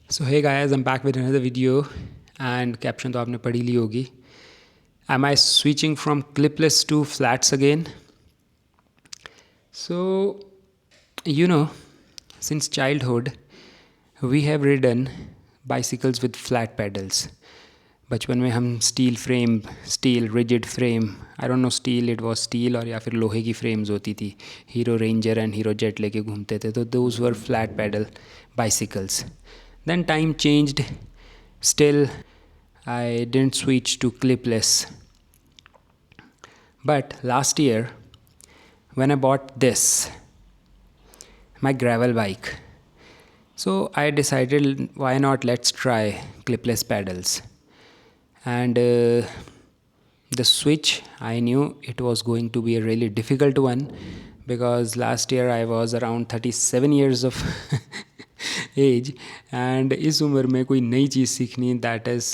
So hey guys, I'm back with another video and caption तो आपने पढ़ी ली होगी. Am I switching from clipless to flats again? So since childhood we have ridden bicycles with flat pedals. बचपन में हम steel rigid frame, I don't know steel, it was steel और या फिर लोहे की फ्रेम्स होती थी, Hero ranger and Hero jet लेके घूमते थे, तो those were flat pedal bicycles. Then time changed. Still, I didn't switch to clipless. But last year, when I bought this, my gravel bike, so I decided why not let's try clipless pedals. And the switch, I knew it was going to be a really difficult one because last year I was around 37 years of age and इस उम्र में कोई नई चीज़ सीखनी that is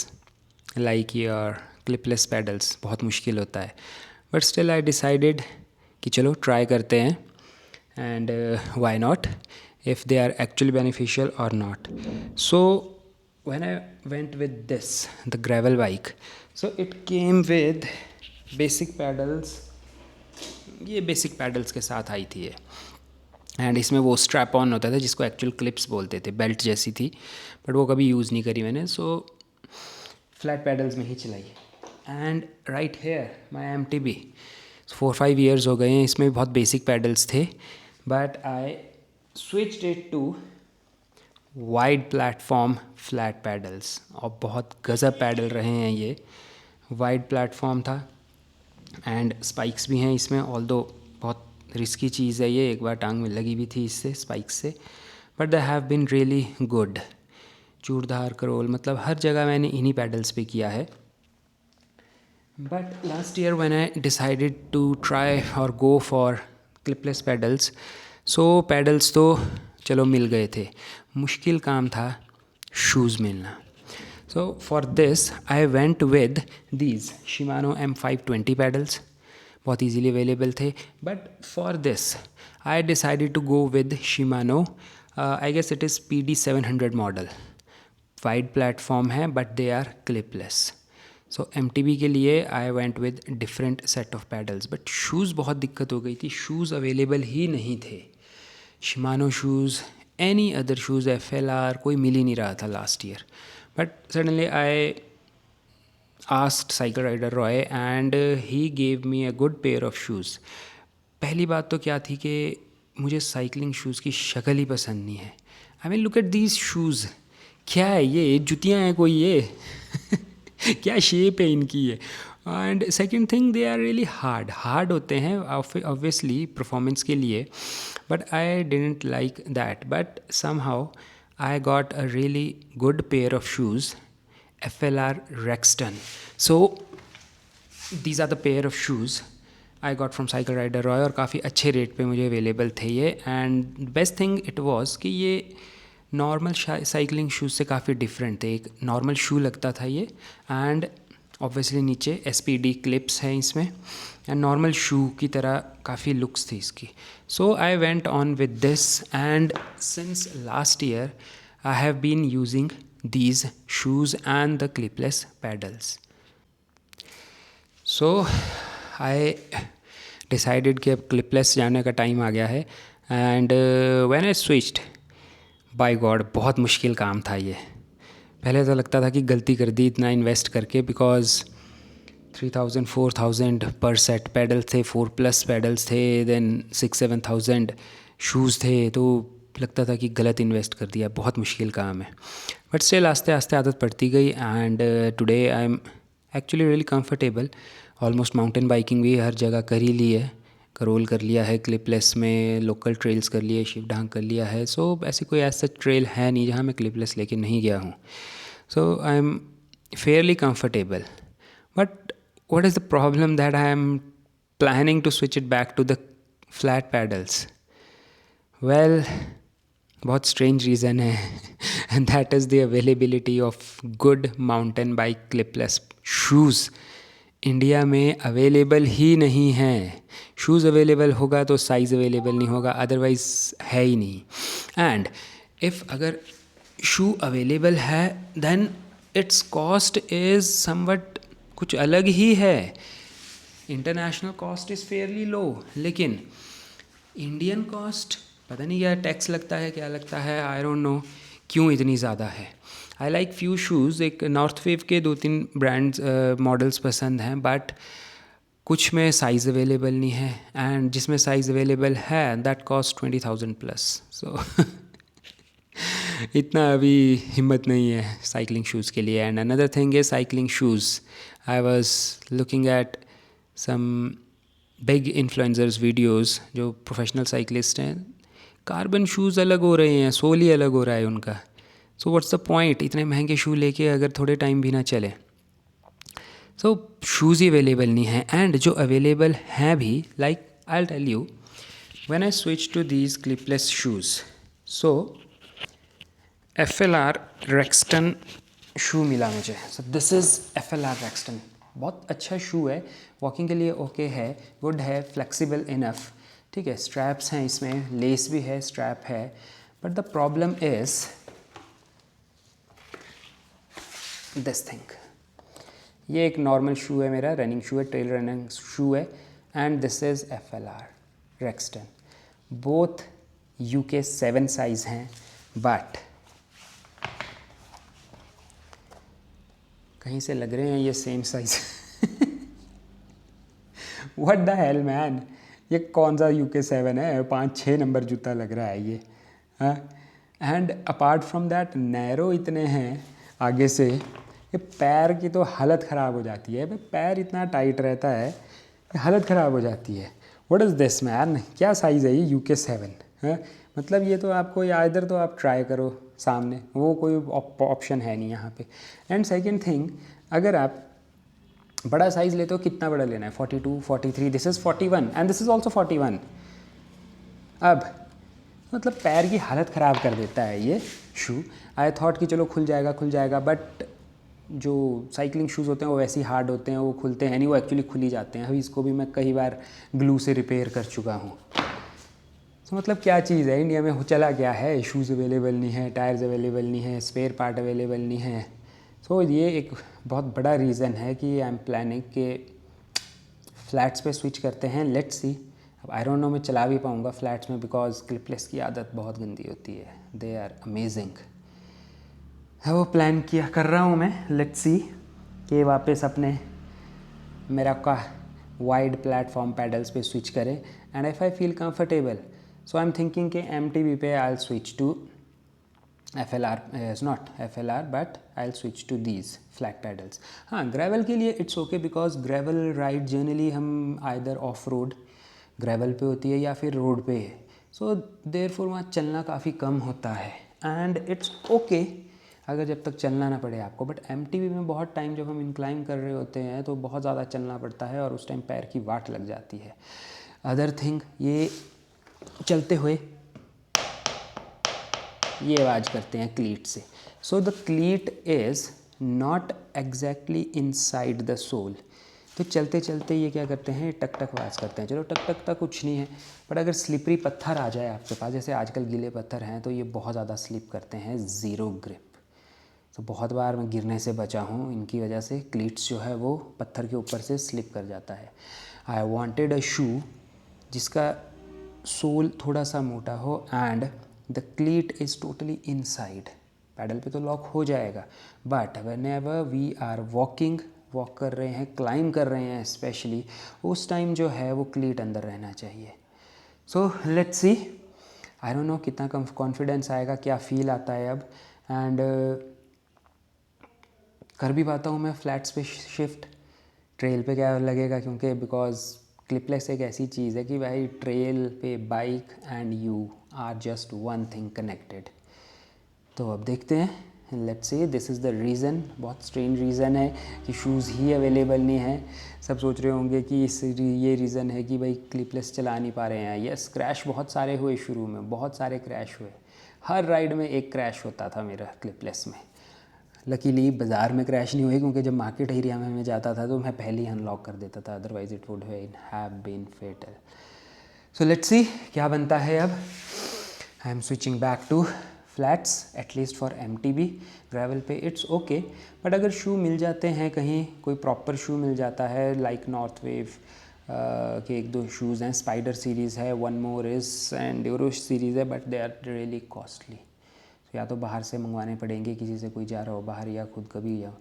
like your clipless pedals बहुत मुश्किल होता है. बट स्टिल आई डिसाइडेड कि चलो ट्राई करते हैं and why not if they are actually beneficial or not. So when I went with this, the gravel bike, so it came with basic pedals. ये basic pedals के साथ आई थी ये, and इसमें वो स्ट्रैप ऑन होता था जिसको एक्चुअल क्लिप्स बोलते थे, बेल्ट जैसी थी, बट वो कभी यूज़ नहीं करी मैंने, सो फ्लैट पैडल्स में ही चलाई. And right here my MTB 4-5 years हो गए हैं, इसमें भी बहुत बेसिक पैडल्स थे, but I switched it to wide platform flat pedals, और बहुत गज़ब पैडल रहे हैं ये. वाइड प्लेटफॉर्म था एंड स्पाइक्स भी हैं इसमें, ऑल्दो बहुत रिस्की चीज़ है ये, एक बार टांग में लगी भी थी इससे, स्पाइक्स से, but they have been really good. Churdhar Karol, मतलब हर जगह मैंने इन्हीं पैडल्स पे किया है. But last year when I decided to try और go for clipless pedals, so pedals तो चलो मिल गए थे, मुश्किल काम था शूज़ मिलना. So for this I went with these Shimano M520 pedals, बहुत ईजीली अवेलेबल थे. But for this I decided to go with Shimano, I guess it is PD700 model. Wide platform है but they are clipless. So MTB के लिए I went with different set of pedals. But shoes बहुत दिक्कत हो गई थी, shoes available ही नहीं थे. Shimano shoes, any other shoes, FLR, कोई मिल ही नहीं रहा था last year. But suddenly I asked Cycle Rider Roy and he gave me a good pair of shoes. पहली बात तो क्या थी कि मुझे साइकिलिंग शूज़ की शक्ल ही पसंद नहीं है. I mean look at these shoes, क्या है ये, जुतियाँ हैं कोई ये क्या शेप है इनकी ये. And second thing, they are really hard होते हैं ऑब्वियसली परफॉर्मेंस के लिए, but I didn't like that. But somehow I got a really good pair of shoes, FLR Rexton. So these are the pair of shoes I got from Cycle Rider Roy, और काफ़ी अच्छे rate पे मुझे available थे ये. And best thing it was कि ये normal cycling shoes से काफ़ी डिफरेंट थे. एक नॉर्मल शू लगता था ये, एंड ऑब्वियसली नीचे SPD क्लिप्स हैं इसमें, एंड नॉर्मल शू की तरह काफ़ी लुक्स थी इसकी. So I went on with this and since last year I have been using these shoes and the clipless pedals. So I decided कि अब clipless जाने का टाइम आ गया है. and when I switched, by God बहुत मुश्किल काम था ये. पहले तो लगता था कि गलती कर दी इतना इन्वेस्ट करके, बिकॉज 3,000-4,000 पर सेट पैडल थे, 4+ पैडल्स थे, देन 6,000-7,000 शूज़ थे, तो लगता था कि गलत इन्वेस्ट कर दिया, बहुत मुश्किल काम है. बट स्टिल आस्ते आस्ते आदत पड़ती गई and today I am actually really comfortable. Almost mountain biking भी हर जगह कर ही ली है, करोल कर लिया है, क्लिपलेस में लोकल ट्रेल्स कर लिए, शिवढांग कर लिया है. सो ऐसी कोई ऐसा ट्रेल है नहीं जहाँ मैं क्लिपलेस लेके नहीं गया हूँ. So I am fairly comfortable. But what is the problem that I am planning to switch it back to the flat pedals? Well, बहुत strange reason है and that is the availability of good mountain bike clipless shoes. India में available ही नहीं है. Shoes available होगा तो size available नहीं होगा, otherwise है ही नहीं. एंड इफ़ अगर शू अवेलेबल है then its cost is something कुछ अलग ही है. International cost is fairly low, लेकिन इंडियन कॉस्ट पता नहीं क्या टैक्स लगता है, क्या लगता है, आई डोंट नो क्यों इतनी ज़्यादा है. आई लाइक फ्यू शूज़, एक नॉर्थ फेव के 2-3 ब्रांड्स मॉडल्स पसंद हैं, बट कुछ में साइज़ अवेलेबल नहीं है, एंड जिसमें साइज़ अवेलेबल है दैट कॉस्ट 20,000 प्लस. सो इतना अभी हिम्मत नहीं है साइकिलिंग शूज़ के लिए. And another thing is cycling shoes. I was looking at some big influencers videos जो प्रोफेशनल साइकिलिस्ट हैं. कार्बन शूज़ अलग हो रहे हैं, सोल ही अलग हो रहा है उनका. सो व्हाट्स द पॉइंट इतने महंगे शू लेके अगर थोड़े टाइम भी ना चले. सो शूज़ ही अवेलेबल नहीं है. एंड जो अवेलेबल हैं भी, like I will tell you, when I switch to these clipless shoes, so FLR Rexton shoe मिला मुझे. So this is FLR Rexton. बहुत अच्छा शू है, वॉकिंग के लिए ओके है, गुड है, फ्लेक्सिबल इनफ. ठीक है, स्ट्रैप्स हैं इसमें, लेस भी है, स्ट्रैप है. But the problem is this thing. ये एक नॉर्मल शू है मेरा, रनिंग शू है, ट्रेल रनिंग शू है. And this is FLR Rexton. Both UK 7 size हैं, बट कहीं से लग रहे हैं ये same size. What the hell man, ये कौन सा UK 7 है, 5-6 नंबर जूता लग रहा है ये. हाँ, and apart from that narrow इतने हैं आगे से, ये पैर की तो हालत ख़राब हो जाती है. पैर इतना टाइट रहता है, हालत ख़राब हो जाती है. व्हाट इज़ दिस मैन, क्या साइज़ है ये UK 7? हाँ, मतलब ये तो आपको, या इधर तो आप ट्राई करो सामने, वो कोई ऑप्शन है नहीं यहाँ पे. एंड सेकंड थिंग, अगर आप बड़ा साइज़ लेते हो, कितना बड़ा लेना है, 42, 43, this is 41 and this is also 41. अब मतलब पैर की हालत ख़राब कर देता है ये शू. आई थॉट कि चलो खुल जाएगा, बट जो साइकिलिंग शूज़ होते हैं वो वैसे ही हार्ड होते हैं, वो खुलते हैं नहीं, वो एक्चुअली खुल ही जाते हैं. अभी इसको भी मैं कई बार ग्लू से रिपेयर कर चुका हूँ. तो मतलब क्या चीज़ है, इंडिया में चला क्या है, शूज़ अवेलेबल नहीं है, टायर्स अवेलेबल नहीं है, स्पेयर पार्ट अवेलेबल नहीं है. सो ये एक बहुत बड़ा रीज़न है कि आई एम प्लानिंग के फ्लैट्स पे स्विच करते हैं. Let's see. अब आई डोंट नो मैं चला भी पाऊँगा फ्लैट्स में, बिकॉज क्लिपलेस की आदत बहुत गंदी होती है. They are amazing. वो प्लान किया कर रहा हूँ मैं. लेट्स सी कि वापस अपने मेरा का वाइड प्लेटफॉर्म पैडल्स पे स्विच करें. And if I feel comfortable, so I am thinking कि MTB पे I will switch to FLR. is not FLR, but I'll switch to these flat pedals. हाँ, ग्रेवल के लिए it's okay, because gravel ride generally हम either of road gravel पे होती है या फिर रोड पे है. सो देयरफॉर वहाँ चलना काफ़ी कम होता है. एंड इट्स ओके अगर जब तक चलना ना पड़े आपको. बट MTB में बहुत टाइम जब हम इंक्लाइन कर रहे होते हैं तो बहुत ज़्यादा चलना पड़ता है, और उस टाइम पैर की वाट लग जाती है. अदर थिंग, ये चलते हुए ये आवाज़ करते हैं क्लीट से. So the cleat is not exactly inside the sole. तो चलते चलते ये क्या करते हैं, टक टक आवाज़ करते हैं. चलो टक टक तक कुछ नहीं है, बट अगर स्लिपरी पत्थर आ जाए आपके पास, जैसे आजकल गीले पत्थर हैं, तो ये बहुत ज़्यादा स्लिप करते हैं. Zero grip. तो बहुत बार मैं गिरने से बचा हूँ इनकी वजह से. क्लीट्स जो है वो पत्थर के ऊपर से स्लिप कर जाता है. आई वॉन्टेड अ शू जिसका सोल थोड़ा सा मोटा हो and the cleat is totally inside. Pedal पे तो लॉक हो जाएगा, but whenever we are walk कर रहे हैं, क्लाइंब कर रहे हैं स्पेशली, उस टाइम जो है वो क्लीट अंदर रहना चाहिए. सो let's C. I don't no कितना कॉन्फिडेंस आएगा, क्या फील आता है अब. एंड कर भी पाता हूँ मैं फ्लैट्स पे शिफ्ट. ट्रेल पे क्या लगेगा, क्योंकि बिकॉज क्लिपलेस एक ऐसी चीज़ है कि भाई ट्रेल पे bike and you are just one thing connected. तो अब देखते हैं. Let's say this is the reason. बहुत स्ट्रेंज रीज़न है कि शूज़ ही अवेलेबल नहीं है. सब सोच रहे होंगे कि ये रीज़न है कि भाई क्लिपलेस चला नहीं पा रहे हैं. यस, क्रैश बहुत सारे हुए शुरू में, बहुत सारे क्रैश हुए. हर राइड में एक क्रैश होता था मेरा क्लिपलेस में. लकीली बाज़ार में क्रैश नहीं हुई, क्योंकि जब मार्केट एरिया में मैं जाता था तो मैं पहले ही अनलॉक कर देता था, otherwise it would have been fatal. So let's see क्या बनता है अब. I am switching back to flats at least for MTB। Gravel पे इट्स ओके, बट अगर शू मिल जाते हैं कहीं, कोई प्रॉपर शू मिल जाता है लाइक नॉर्थ वेव के 1-2 शूज़ हैं, स्पाइडर सीरीज़ है, one more is and euro series है, but they are really costly. या तो बाहर से मंगवाने पड़ेंगे, किसी से कोई जा रहा हो बाहर, या खुद कभी जाओ,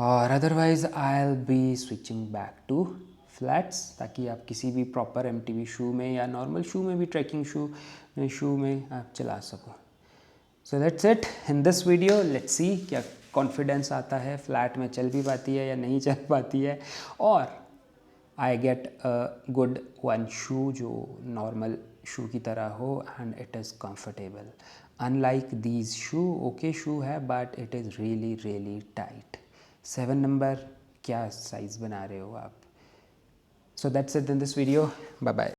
और otherwise I will be switching back to flats, ताकि आप किसी भी प्रॉपर MTB शू में या नॉर्मल शू में भी, ट्रैकिंग शू में आप चला सको। सो that's it in this video. Let's see क्या कॉन्फिडेंस आता है, फ्लैट में चल भी पाती है या नहीं चल पाती है, और I get a good one shoe जो नॉर्मल शू की तरह हो and it is comfortable, unlike these shoe. Okay shoe है but it is really really tight. 7 number क्या साइज़ बना रहे हो आप? So that's it in this video, bye bye.